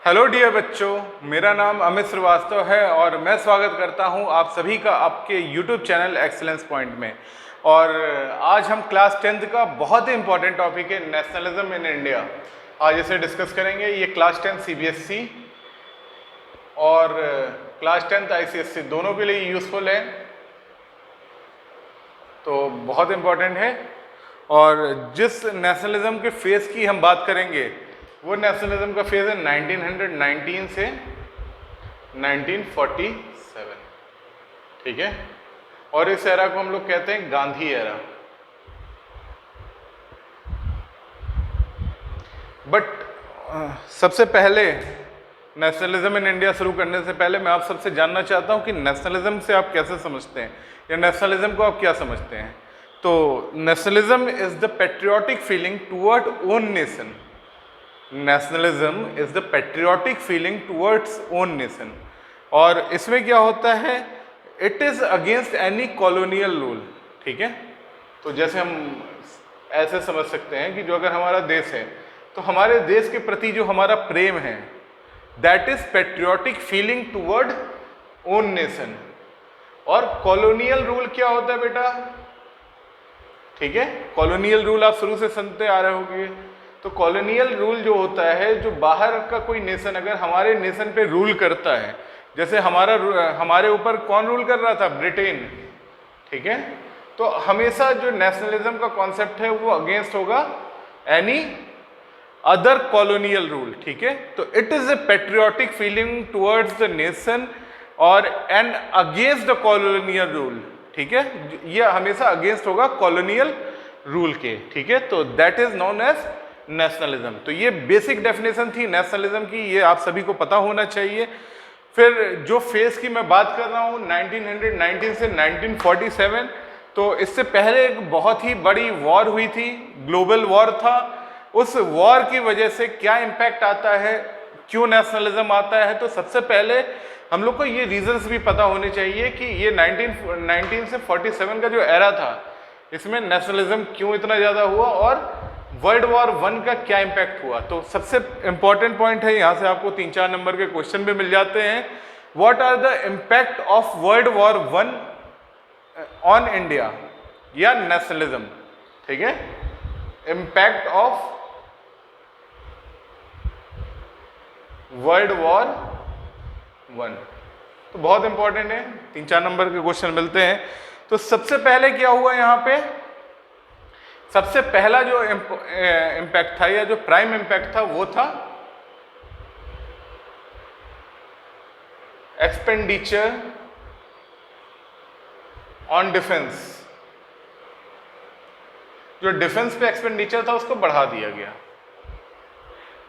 Hello dear बच्चों, मेरा नाम अमित श्रीवास्तव है और मैं स्वागत करता हूं आप सभी का आपके यूट्यूब चैनल एक्सीलेंस पॉइंट में। और आज हम क्लास 10th का बहुत ही इंपॉर्टेंट टॉपिक है नेशनलिज्म इन इंडिया। आज इसे डिस्कस करेंगे। ये क्लास 10 सीबीएसई और क्लास 10th आईसीएसई दोनों के लिए यूज़फुल है, तो बहुत इम्पॉर्टेंट है। और जिस नेशनलिज्म के फेज़ की हम बात करेंगे वो नेशनलिज्म का फेज़ है 1919 से 1947, ठीक है। और इस एरा को हम लोग कहते हैं गांधी एरा। बट सबसे पहले नेशनलिज्म इन इंडिया शुरू करने से पहले मैं आप सबसे जानना चाहता हूं कि नेशनलिज्म से आप कैसे समझते हैं या नेशनलिज्म को आप क्या समझते हैं। तो nationalism is the patriotic feeling toward own nation. Nationalism is the patriotic feeling towards own nation. और इसमें क्या होता है, it is against any colonial rule, ठीक है। तो जैसे हम ऐसे समझ सकते हैं कि जो अगर हमारा देश है तो हमारे देश के प्रति जो हमारा प्रेम है that is patriotic feeling toward own nation. और कॉलोनियल रूल क्या होता है बेटा, ठीक है। कॉलोनियल रूल आप शुरू से सुनते आ रहे होंगे। तो कॉलोनियल रूल जो होता है, जो बाहर का कोई नेशन अगर हमारे नेशन पे रूल करता है, जैसे हमारे ऊपर कौन रूल कर रहा था, ब्रिटेन, ठीक है। तो हमेशा जो नेशनलिज्म का कॉन्सेप्ट है वो अगेंस्ट होगा एनी अदर कॉलोनियल रूल, ठीक है। तो it is a patriotic feeling towards the nation और and against the colonial rule, ठीक है। ये हमेशा अगेंस्ट होगा कॉलोनियल रूल के, ठीक है। तो that is known as nationalism. तो ये बेसिक डेफिनेशन थी नेशनलिज्म की, ये आप सभी को पता होना चाहिए। फिर जो फेज की मैं बात कर रहा हूँ 1919 से 1947, तो इससे पहले एक बहुत ही बड़ी वॉर हुई थी, ग्लोबल वॉर था। उस वॉर की वजह से क्या इम्पैक्ट आता है, क्यों नेशनलिज्म आता है, तो सबसे पहले हम लोग को ये रीजंस भी पता होने चाहिए कि ये 1919 से 47 का जो एरा था इसमें नेशनलिज्म क्यों इतना ज़्यादा हुआ और वर्ल्ड वॉर 1 का क्या इम्पैक्ट हुआ। तो सबसे इंपॉर्टेंट पॉइंट है, यहाँ से आपको 3-4 नंबर के क्वेश्चन भी मिल जाते हैं। What are the impact of World War 1 on India या नेशनलिज्म, ठीक है। इम्पैक्ट ऑफ वर्ल्ड वॉर 1 तो बहुत इंपॉर्टेंट है, 3-4 नंबर के क्वेश्चन मिलते हैं। तो सबसे पहले क्या हुआ यहाँ पे, सबसे पहला जो इम्पैक्ट था या जो प्राइम इम्पैक्ट था वो था एक्सपेंडिचर ऑन डिफेंस। जो डिफेंस पे एक्सपेंडिचर था उसको बढ़ा दिया गया।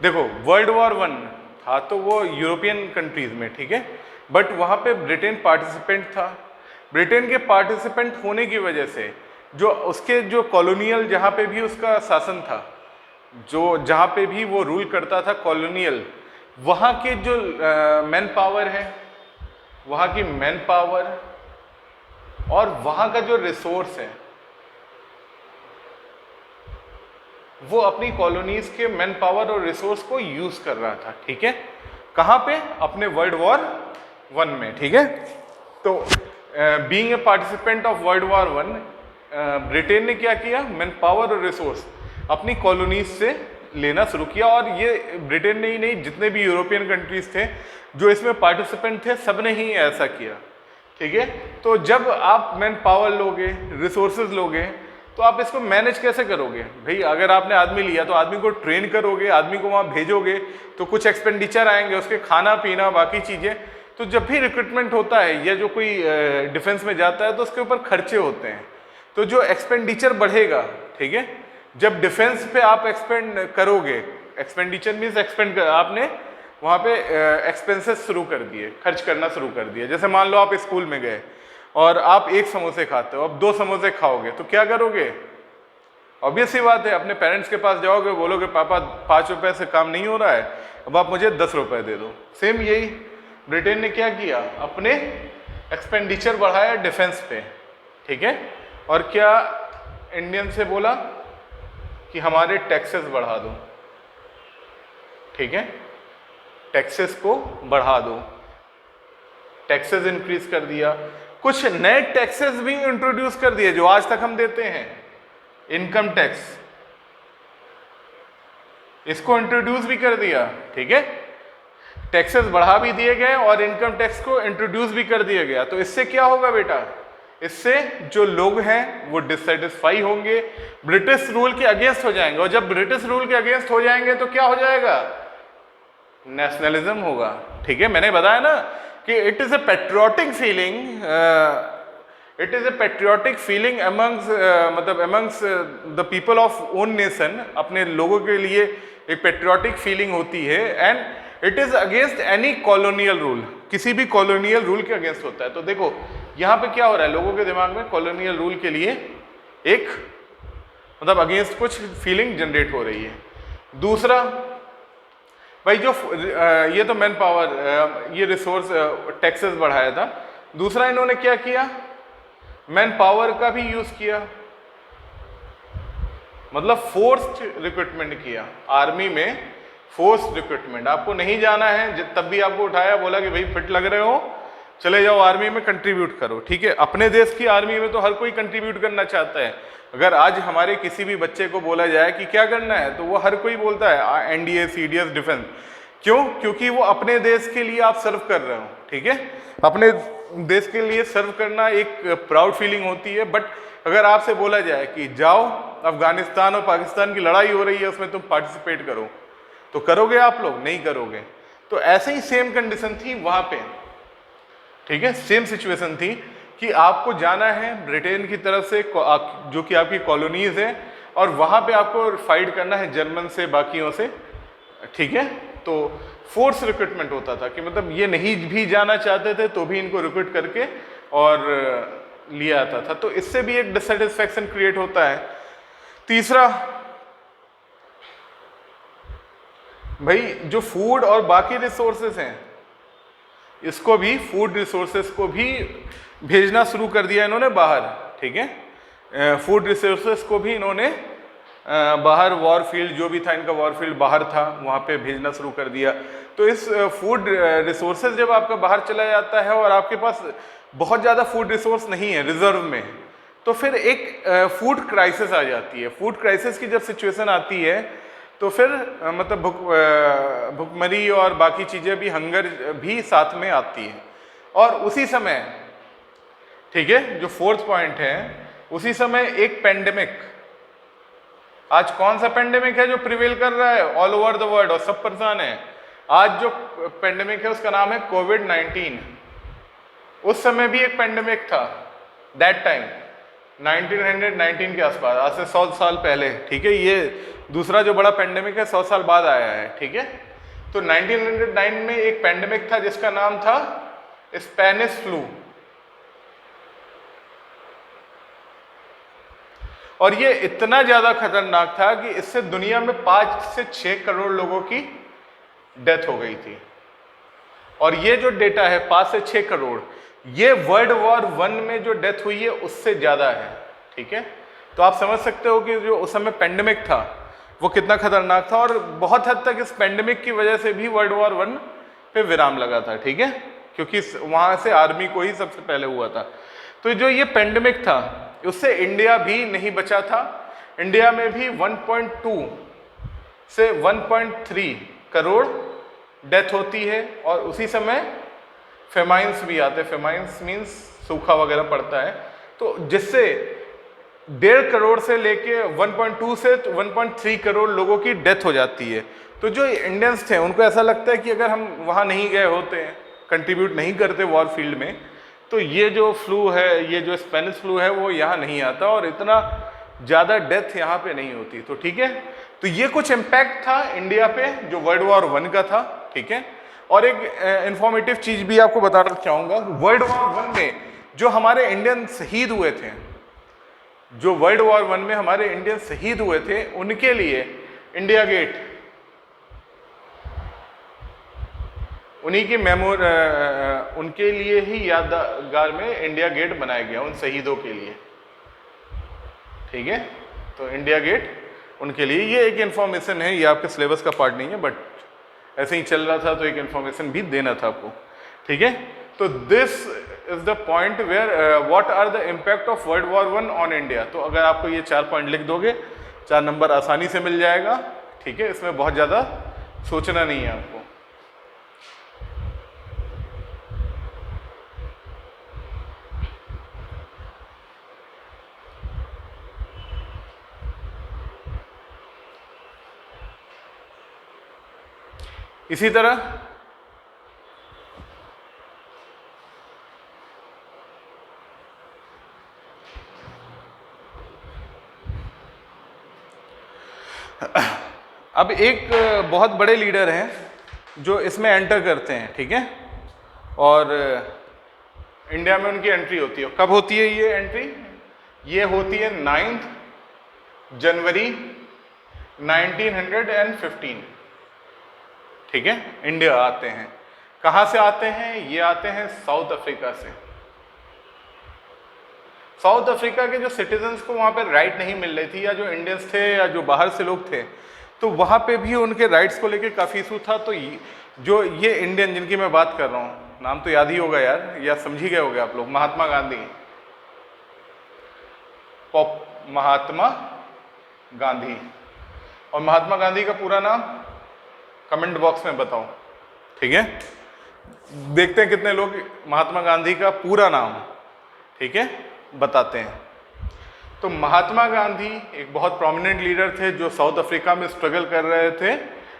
देखो वर्ल्ड वॉर 1 था तो वो यूरोपियन कंट्रीज में, ठीक है, बट वहां पे ब्रिटेन पार्टिसिपेंट था। ब्रिटेन के पार्टिसिपेंट होने की वजह से जो उसके जो कॉलोनियल जहाँ पे भी उसका शासन था, जो जहाँ पे भी वो रूल करता था कॉलोनियल, वहाँ के जो मैन पावर है, वहाँ की मैन पावर और वहाँ का जो रिसोर्स है वो अपनी कॉलोनीज के मैन पावर और रिसोर्स को यूज कर रहा था, ठीक है। कहाँ पे, अपने वर्ल्ड वॉर 1 में, ठीक है। तो being a participant of World War 1 Britain ने क्या किया, मैन पावर और रिसोर्स अपनी कॉलोनीज से लेना शुरू किया। और ये ब्रिटेन ने ही नहीं, जितने भी यूरोपियन कंट्रीज थे जो इसमें पार्टिसिपेंट थे, सब ने ही ऐसा किया, ठीक है। तो जब आप मैन पावर लोगे, रिसोर्सेज लोगे, तो आप इसको मैनेज कैसे करोगे भाई। अगर आपने आदमी लिया तो आदमी को ट्रेन करोगे, आदमी को वहाँ भेजोगे, तो कुछ एक्सपेंडिचर आएंगे, उसके खाना पीना बाकी चीज़ें। तो जब भी रिक्रूटमेंट होता है या जो कोई डिफेंस में जाता है तो उसके ऊपर खर्चे होते हैं। तो जो एक्सपेंडिचर बढ़ेगा, ठीक है, जब डिफेंस पे आप एक्सपेंड करोगे, एक्सपेंडिचर मीन्स आपने वहाँ पे एक्सपेंसेस शुरू कर दिए, खर्च करना शुरू कर दिया। जैसे मान लो आप स्कूल में गए और आप 1 समोसे खाते हो, अब 2 समोसे खाओगे तो क्या करोगे, ऑब्वियस सी बात है, अपने पेरेंट्स के पास जाओगे, बोलोगे पापा 5 रुपए से काम नहीं हो रहा है, अब आप मुझे 10 रुपए दे दो। सेम यही ब्रिटेन ने क्या किया, अपने एक्सपेंडिचर बढ़ाया डिफेंस पे, ठीक है। और क्या इंडियन से बोला कि हमारे टैक्सेस बढ़ा दो, ठीक है। टैक्सेस को बढ़ा दो, टैक्सेस इंक्रीज कर दिया, कुछ नए टैक्सेस भी इंट्रोड्यूस कर दिए जो आज तक हम देते हैं। इनकम टैक्स, इसको इंट्रोड्यूस भी कर दिया, ठीक है, टैक्सेस बढ़ा भी दिए गए और इनकम टैक्स को इंट्रोड्यूस भी कर दिया गया। तो इससे क्या होगा बेटा, इससे जो लोग हैं वो डिससेटिस्फाई होंगे, ब्रिटिश रूल के अगेंस्ट हो जाएंगे, और जब ब्रिटिश रूल के अगेंस्ट हो जाएंगे तो क्या हो जाएगा, नेशनलिज्म होगा। ठीक है, मैंने बताया ना कि it is a patriotic feeling, it is a patriotic feeling amongst मतलब amongst the people of own nation, अपने लोगों के लिए एक पेट्रियोटिक फीलिंग होती है, and it is against any colonial rule, किसी भी कॉलोनियल रूल के अगेंस्ट होता है। तो देखो यहाँ पे क्या हो रहा है, लोगों के दिमाग में कॉलोनियल रूल के लिए एक मतलब अगेंस्ट कुछ फीलिंग जनरेट हो रही है। दूसरा भाई जो ये तो मैन पावर, ये रिसोर्स टैक्सेस बढ़ाया था। दूसरा इन्होंने क्या किया, मैन पावर का भी यूज किया, मतलब फोर्स्ड रिक्रूटमेंट किया। आर्मी में फोर्स्ड रिक्रूटमेंट, आपको नहीं जाना है तब भी आपको उठाया, बोला कि भाई फिट लग रहे हो, चले जाओ आर्मी में कंट्रीब्यूट करो। ठीक है, अपने देश की आर्मी में तो हर कोई कंट्रीब्यूट करना चाहता है। अगर आज हमारे किसी भी बच्चे को बोला जाए कि क्या करना है, तो वो हर कोई बोलता है एनडीए, सीडीएस, डिफेंस। क्यों? क्योंकि वो अपने देश के लिए आप सर्व कर रहे हो। ठीक है, अपने देश के लिए सर्व करना एक प्राउड फीलिंग होती है। बट अगर आपसे बोला जाए कि जाओ अफगानिस्तान और पाकिस्तान की लड़ाई हो रही है, उसमें तुम पार्टिसिपेट करो, तो करोगे आप लोग? नहीं करोगे। तो ऐसे ही सेम कंडीशन थी वहां पे। ठीक है, सेम सिचुएशन थी कि आपको जाना है ब्रिटेन की तरफ से, जो कि आपकी कॉलोनीज है, और वहां पे आपको फाइट करना है जर्मन से, बाकियों से। ठीक है, तो फोर्स रिक्रूटमेंट होता था कि मतलब ये नहीं भी जाना चाहते थे तो भी इनको रिक्रूट करके और लिया आता था। तो इससे भी एक डिससेटिस्फैक्शन क्रिएट होता है। तीसरा भाई जो फूड और बाकी रिसोर्सेस हैं, इसको भी, फूड रिसोर्सेस को भी भेजना शुरू कर दिया इन्होंने बाहर। ठीक है, फूड रिसोर्सेस को भी इन्होंने बाहर, वॉर फील्ड जो भी था इनका वॉर फील्ड बाहर था, वहाँ पे भेजना शुरू कर दिया। तो इस फूड रिसोर्सेज जब आपका बाहर चला जाता है और आपके पास बहुत ज़्यादा फूड रिसोर्स नहीं है रिजर्व में, तो फिर एक फूड क्राइसिस आ जाती है। फूड क्राइसिस की जब सिचुएशन आती है तो फिर मतलब भुखमरी और बाकी चीज़ें भी, हंगर भी साथ में आती है। और उसी समय, ठीक है, जो फोर्थ पॉइंट है, उसी समय एक पेंडेमिक, आज कौन सा पेंडेमिक है जो प्रिवेल कर रहा है ऑल ओवर द वर्ल्ड और सब परेशान है? आज जो पेंडेमिक है उसका नाम है कोविड-19। उस समय भी एक पेंडेमिक था, दैट टाइम 1919 के आसपास, आज से 100 साल पहले। ठीक है, ये दूसरा जो बड़ा पेंडेमिक है 100 साल बाद आया है। ठीक है, तो 1909 में एक पेंडेमिक था जिसका नाम था स्पेनिश फ्लू, और ये इतना ज्यादा खतरनाक था कि इससे दुनिया में 5 से 6 करोड़ लोगों की डेथ हो गई थी। और ये जो डेटा है 5 से 6 करोड़, ये वर्ल्ड वॉर 1 में जो डेथ हुई है उससे ज्यादा है। ठीक है, तो आप समझ सकते हो कि जो उस समय पेंडेमिक था वो कितना खतरनाक था, और बहुत हद तक इस पेंडेमिक की वजह से भी वर्ल्ड वॉर 1 पे विराम लगा था। ठीक है, क्योंकि वहां से आर्मी को ही सबसे पहले हुआ था। तो जो ये पेंडेमिक था उससे इंडिया भी नहीं बचा था। इंडिया में भी 1.2 से 1.3 करोड़ डेथ होती है, और उसी समय फेमाइंस भी आते हैं। फेमाइंस मीन्स सूखा वगैरह पड़ता है, तो जिससे 1.5 करोड़ से लेके 1.2 से 1.3 करोड़ लोगों की डेथ हो जाती है। तो जो इंडियंस थे उनको ऐसा लगता है कि अगर हम वहाँ नहीं गए होते, कंट्रीब्यूट नहीं करते वॉर फील्ड में, तो ये जो फ्लू है, ये जो स्पेनिश फ्लू है, वो यहाँ नहीं आता और इतना ज़्यादा डेथ यहाँ पे नहीं होती। तो ठीक है, तो ये कुछ इम्पैक्ट था इंडिया पे जो वर्ल्ड वॉर 1 का था। ठीक है, और एक इंफॉर्मेटिव चीज़ भी आपको बताना चाहूँगा, वर्ल्ड वॉर 1 में जो हमारे इंडियन शहीद हुए थे, जो वर्ल्ड वॉर 1 में हमारे इंडियन शहीद हुए थे, उनके लिए इंडिया गेट, उन्हीं की उनके लिए ही यादगार में इंडिया गेट बनाया गया, उन शहीदों के लिए। ठीक है, तो इंडिया गेट उनके लिए, ये एक इंफॉर्मेशन है, ये आपके सिलेबस का पार्ट नहीं है, बट ऐसे ही चल रहा था तो एक इन्फॉर्मेशन भी देना था आपको, ठीक है। तो this is the point where what are the impact of World War one on India. तो अगर आपको ये 4 पॉइंट लिख दोगे, 4 नंबर आसानी से मिल जाएगा, ठीक है। इसमें बहुत ज़्यादा सोचना नहीं है आपको। इसी तरह अब एक बहुत बड़े लीडर हैं जो इसमें एंटर करते हैं, ठीक है, और इंडिया में उनकी एंट्री होती है। कब होती है ये एंट्री? ये होती है 9 जनवरी 1915, ठीक है। इंडिया आते हैं। कहाँ से आते हैं? ये आते हैं साउथ अफ्रीका से। साउथ अफ्रीका के जो सिटीजन्स को वहाँ पे राइट नहीं मिल रही थी, या जो इंडियंस थे या जो बाहर से लोग थे, तो वहाँ पे भी उनके राइट्स को लेके काफ़ी इशू था। तो जो ये इंडियन जिनकी मैं बात कर रहा हूँ, नाम तो याद ही होगा यार, या समझ ही गए होगे आप लोग, महात्मा गांधी। महात्मा गांधी। और महात्मा गांधी का पूरा नाम कमेंट बॉक्स में बताओ, ठीक है। देखते हैं कितने लोग महात्मा गांधी का पूरा नाम, ठीक है, बताते हैं। तो महात्मा गांधी एक बहुत प्रोमिनेंट लीडर थे जो साउथ अफ्रीका में स्ट्रगल कर रहे थे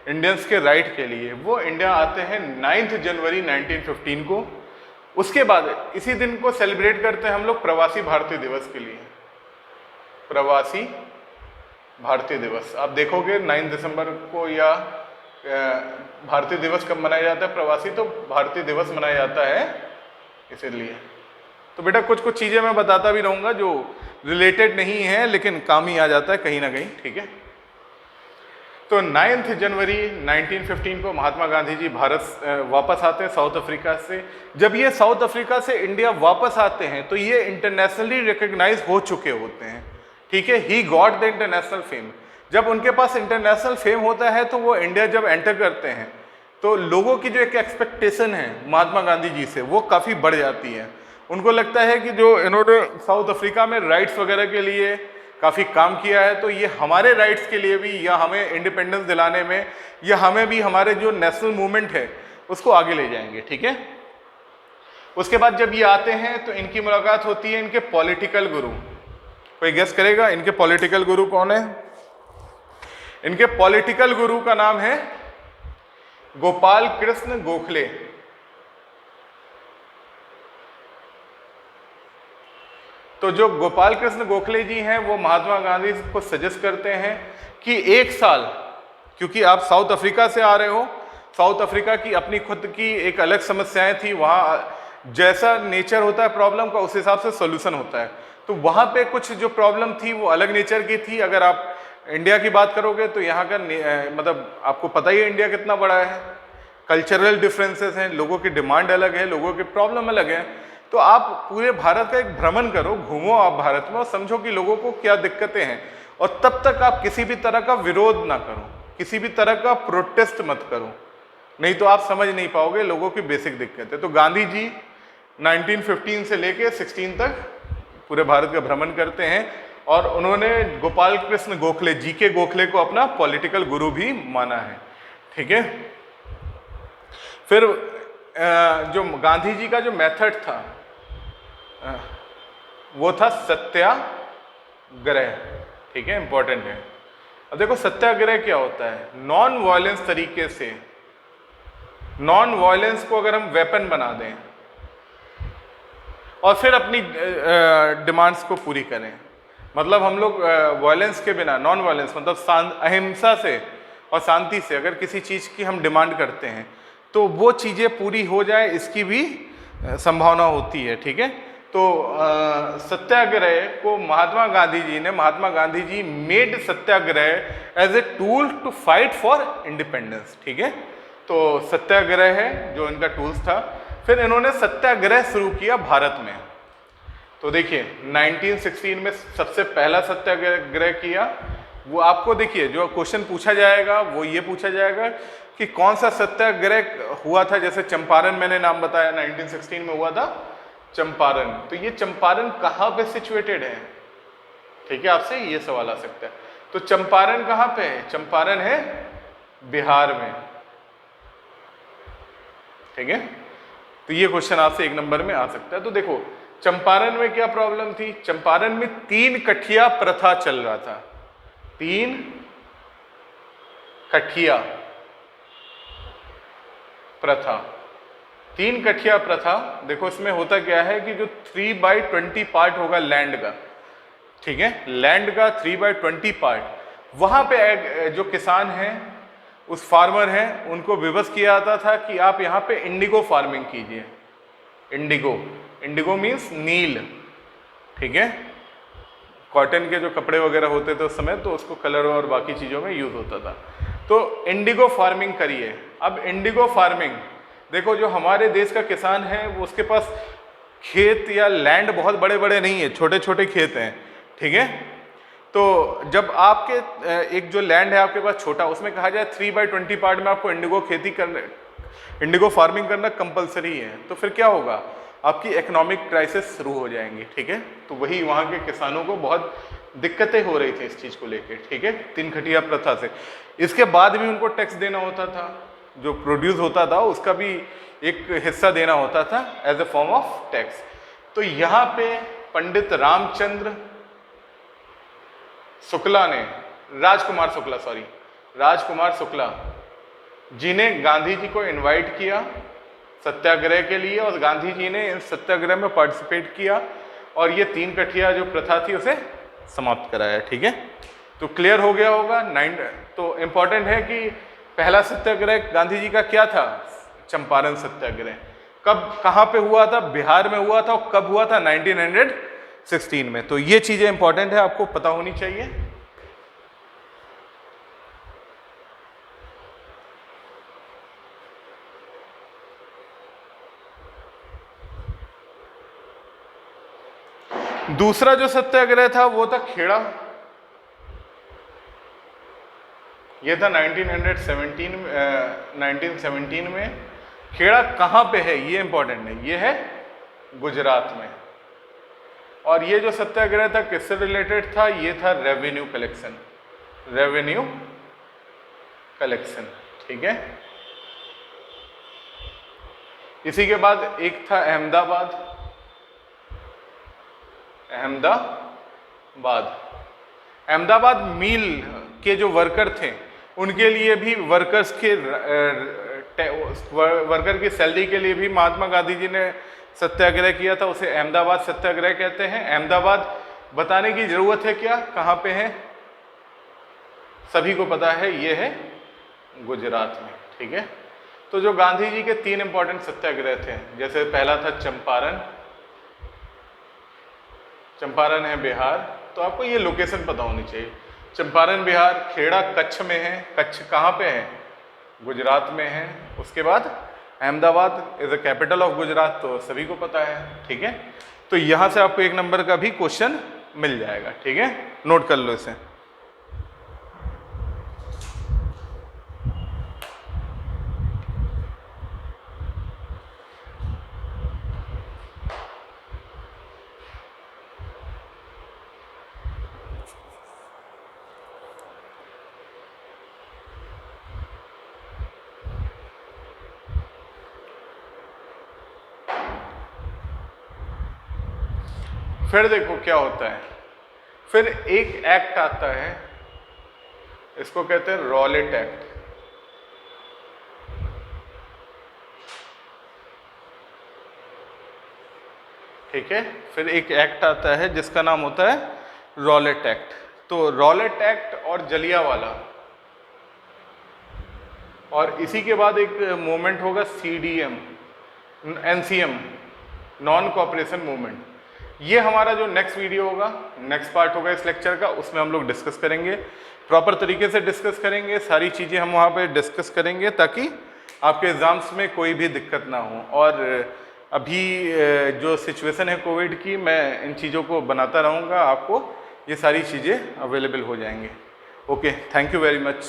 इंडियंस के राइट के लिए। वो इंडिया आते हैं 9 जनवरी 1915 को। उसके बाद इसी दिन को सेलिब्रेट करते हैं हम लोग प्रवासी भारतीय दिवस के लिए। प्रवासी भारतीय दिवस आप देखोगे 9 दिसंबर को, या भारतीय दिवस कब मनाया जाता है? प्रवासी तो भारतीय दिवस मनाया जाता है इसीलिए। तो बेटा कुछ कुछ चीज़ें मैं बताता भी रहूँगा जो रिलेटेड नहीं है लेकिन काम ही आ जाता है कहीं ना कहीं, ठीक है। तो 9 जनवरी 1915 को महात्मा गांधी जी भारत वापस आते हैं साउथ अफ्रीका से। जब ये साउथ अफ्रीका से इंडिया वापस आते हैं तो ये इंटरनेशनली रिकग्नाइज हो चुके होते हैं, ठीक है। He got the international fame. जब उनके पास इंटरनेशनल फेम होता है तो वो इंडिया जब एंटर करते हैं तो लोगों की जो एक एक्सपेक्टेशन है महात्मा गांधी जी से वो काफ़ी बढ़ जाती है। उनको लगता है कि जो इन्होंने साउथ अफ्रीका में राइट्स वगैरह के लिए काफ़ी काम किया है, तो ये हमारे राइट्स के लिए भी, या हमें इंडिपेंडेंस दिलाने में, या हमें भी हमारे जो नेशनल मूवमेंट है उसको आगे ले जाएंगे, ठीक है। उसके बाद जब ये आते हैं तो इनकी मुलाकात होती है इनके पॉलिटिकल गुरु। कोई गेस करेगा इनके पॉलिटिकल गुरु कौन है? इनके पॉलिटिकल गुरु का नाम है गोपाल कृष्ण गोखले। तो जो गोपाल कृष्ण गोखले जी हैं वो महात्मा गांधी को सजेस्ट करते हैं कि 1 साल, क्योंकि आप साउथ अफ्रीका से आ रहे हो, साउथ अफ्रीका की अपनी खुद की एक अलग समस्याएं थी, वहाँ जैसा नेचर होता है प्रॉब्लम का उस हिसाब से सोल्यूशन होता है। तो वहाँ पे कुछ जो प्रॉब्लम थी वो अलग नेचर की थी। अगर आप इंडिया की बात करोगे तो यहाँ का मतलब आपको पता ही है इंडिया कितना बड़ा है, कल्चरल डिफरेंसेस हैं, लोगों की डिमांड अलग है, लोगों के प्रॉब्लम अलग है। तो आप पूरे भारत का एक भ्रमण करो, घूमो आप भारत में और समझो कि लोगों को क्या दिक्कतें हैं, और तब तक आप किसी भी तरह का विरोध ना करो, किसी भी तरह का प्रोटेस्ट मत करो, नहीं तो आप समझ नहीं पाओगे लोगों की बेसिक दिक्कतें। तो गांधी जी 1915 से लेके 16 तक पूरे भारत का भ्रमण करते हैं और उन्होंने गोपाल कृष्ण गोखले जी के गोखले को अपना पॉलिटिकल गुरु भी माना है, ठीक है। फिर जो गांधी जी का जो मेथड था वो था सत्याग्रह, ठीक है, इंपॉर्टेंट है। अब देखो सत्याग्रह क्या होता है? नॉन वायलेंस तरीके से, नॉन वायलेंस को अगर हम वेपन बना दें और फिर अपनी डिमांड्स को पूरी करें, मतलब हम लोग वायलेंस के बिना, नॉन वायलेंस मतलब अहिंसा से और शांति से अगर किसी चीज़ की हम डिमांड करते हैं तो वो चीज़ें पूरी हो जाए, इसकी भी संभावना होती है, ठीक है। तो सत्याग्रह को Mahatma Gandhi ji made satyagraha as a tool to fight for independence, ठीक है। तो सत्याग्रह है जो इनका टूल्स था। फिर इन्होंने सत्याग्रह शुरू किया भारत में। तो देखिए 1916 में सबसे पहला सत्याग्रह किया, वो आपको देखिए जो क्वेश्चन पूछा जाएगा वो ये पूछा जाएगा कि कौन सा सत्याग्रह हुआ था। जैसे चंपारण मैंने नाम बताया 1916 में हुआ था चंपारण, तो ये चंपारण कहाँ पे सिचुएटेड है, ठीक है, आपसे ये सवाल आ सकता है। तो चंपारण कहाँ पे है, चंपारण है बिहार में, ठीक है। तो ये क्वेश्चन आपसे 1 नंबर में आ सकता है। तो देखो चंपारण में क्या प्रॉब्लम थी, चंपारण में 3 कठिया प्रथा चल रहा था, 3 कठिया प्रथा। 3 कठिया प्रथा, देखो इसमें होता क्या है कि जो 3/20 पार्ट होगा लैंड का, ठीक है, लैंड का 3/20 पार्ट, वहां पे जो किसान हैं उस फार्मर हैं उनको विवश किया जाता था कि आप यहाँ पे इंडिगो फार्मिंग कीजिए। इंडिगो, इंडिगो मीन्स नील, ठीक है, कॉटन के जो कपड़े वगैरह होते थे उस समय, तो उसको कलर और बाकी चीज़ों में यूज होता था। तो इंडिगो फार्मिंग करिए। अब इंडिगो फार्मिंग देखो, जो हमारे देश का किसान है वो उसके पास खेत या लैंड बहुत बड़े बड़े नहीं है, छोटे छोटे खेत हैं, ठीक है। तो जब आपके एक जो लैंड है आपके पास छोटा, उसमें कहा जाए 3/20 पार्ट में आपको इंडिगो खेती करने, इंडिगो फार्मिंग करना कंपलसरी है, तो फिर क्या होगा, आपकी इकोनॉमिक क्राइसिस शुरू हो जाएंगी, ठीक है। तो वही वहाँ के किसानों को बहुत दिक्कतें हो रही थी इस चीज़ को लेकर, ठीक है, 3 कठिया प्रथा से। इसके बाद भी उनको टैक्स देना होता था, जो प्रोड्यूस होता था उसका भी एक हिस्सा देना होता था as a form of tax. तो यहाँ पे पंडित रामचंद्र शुक्ला ने, राजकुमार शुक्ला जी ने गांधी जी को इनवाइट किया सत्याग्रह के लिए, और गांधी जी ने इस सत्याग्रह में पार्टिसिपेट किया और ये 3 कठिया जो प्रथा थी उसे समाप्त कराया, ठीक है। तो क्लियर हो गया होगा। तो इंपॉर्टेंट है कि पहला सत्याग्रह गांधी जी का क्या था, चंपारण सत्याग्रह, कब कहाँ पे हुआ था, बिहार में हुआ था, और कब हुआ था, 1916 में। तो ये चीजें इंपॉर्टेंट है, आपको पता होनी चाहिए। दूसरा जो सत्याग्रह था वो था खेड़ा, ये था 1917 में। खेड़ा कहाँ पे है ये इंपॉर्टेंट है, ये है गुजरात में। और ये जो सत्याग्रह था किससे रिलेटेड था, ये था रेवेन्यू कलेक्शन, ठीक है। इसी के बाद एक था अहमदाबाद मिल के जो वर्कर थे उनके लिए भी वर्कर की सैलरी के लिए भी महात्मा गांधी जी ने सत्याग्रह किया था, उसे अहमदाबाद सत्याग्रह कहते हैं। अहमदाबाद बताने की जरूरत है क्या, कहाँ पे है, सभी को पता है, ये है गुजरात में, ठीक है। तो जो गांधी जी के 3 इंपॉर्टेंट सत्याग्रह थे, जैसे पहला था चंपारण है बिहार, तो आपको ये लोकेशन पता होनी चाहिए, चंपारण बिहार, खेड़ा कच्छ में है, कच्छ कहाँ पे है, गुजरात में है। उसके बाद Ahmedabad is the capital of Gujarat, तो सभी को पता है, ठीक है। तो यहाँ से आपको 1 नंबर का भी क्वेश्चन मिल जाएगा, ठीक है, नोट कर लो इसे। फिर देखो क्या होता है, फिर एक एक्ट आता है, इसको कहते हैं रॉलेट एक्ट, ठीक है। फिर एक एक्ट आता है जिसका नाम होता है रॉलेट एक्ट। तो रॉलेट एक्ट और जलियांवाला, और इसी के बाद एक मूवमेंट होगा CDM NCM, non cooperation movement. ये हमारा जो नेक्स्ट वीडियो होगा, नेक्स्ट पार्ट होगा इस लेक्चर का, उसमें हम लोग डिस्कस करेंगे, प्रॉपर तरीके से डिस्कस करेंगे, सारी चीज़ें हम वहाँ पे डिस्कस करेंगे ताकि आपके एग्ज़ाम्स में कोई भी दिक्कत ना हो। और अभी जो सिचुएशन है कोविड की, मैं इन चीज़ों को बनाता रहूँगा, आपको ये सारी चीज़ें अवेलेबल हो जाएंगे। Okay, thank you very much.